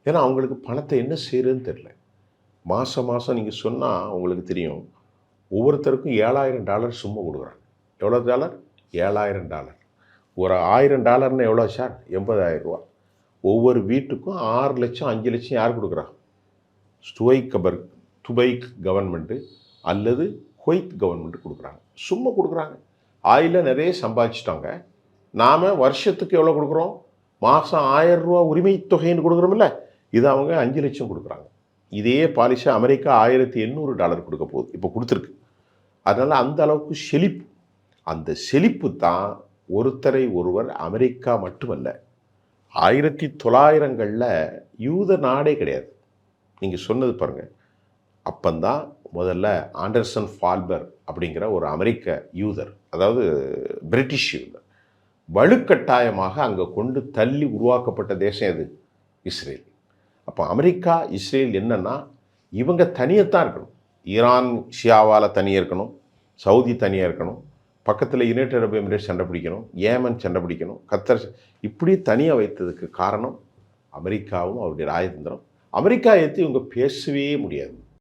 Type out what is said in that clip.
ஏன்னா அவங்களுக்கு பணத்தை என்ன செய்கிறதுன்னு தெரில. மாதம் மாதம் நீங்கள் சொன்னால் உங்களுக்கு தெரியும், ஒவ்வொருத்தருக்கும் $7,000 சும்மா கொடுக்குறாங்க. எவ்வளோ டாலர்? $7,000. ஒரு $1,000 எவ்வளோ சார்? $80,000. ஒவ்வொரு வீட்டுக்கும் 6 லட்சம் 5 லட்சம் யார் கொடுக்குறா? துபைக் கவர்மெண்ட்டு அல்லது குவைத் கவர்மெண்ட்டு கொடுக்குறாங்க. சும்மா கொடுக்குறாங்க. ஆயில நிறைய சம்பாதிச்சிட்டாங்க. நாம் வருஷத்துக்கு எவ்வளோ கொடுக்குறோம்? மாதம் $1,000 உரிமை தொகைன்னு கொடுக்குறோமில்ல, இது அவங்க 5 லட்சம் கொடுக்குறாங்க. இதே பாலிசி அமெரிக்கா $1,800 கொடுக்க போகுது, இப்போ கொடுத்துருக்கு. அதனால் அந்த அளவுக்கு செழிப்பு. அந்த செழிப்பு தான் ஒருத்தரை ஒருவர் அமெரிக்கா மட்டுமல்ல, 1900களில் யூத நாடே கிடையாது. நீங்கள் சொன்னது பாருங்கள். அப்பந்தான் முதல்ல ஆண்டர்சன் ஃபால்பர் அப்படிங்கிற ஒரு அமெரிக்க யூதர், அதாவது பிரிட்டிஷ் யூதர், வலுக்கட்டாயமாக அங்கே கொண்டு தள்ளி உருவாக்கப்பட்ட தேசம் எது? இஸ்ரேல். அப்போ அமெரிக்கா இஸ்ரேல் என்னன்னா, இவங்க தனியத்தான் இருக்கணும். ஈரான் ஷியாவால் தனியாக இருக்கணும், சவுதி தனியாக இருக்கணும், பக்கத்தில் யுனைடெட் அரபு எமிரேட்ஸ் சண்டை பிடிக்கணும், ஏமன் சண்டை பிடிக்கணும், கத்தர், இப்படி தனியாக வைத்ததுக்கு காரணம் அமெரிக்காவும் அவருடைய ராஜதந்திரம். அமெரிக்கா ஏற்றி இவங்க பேசவே முடியாது.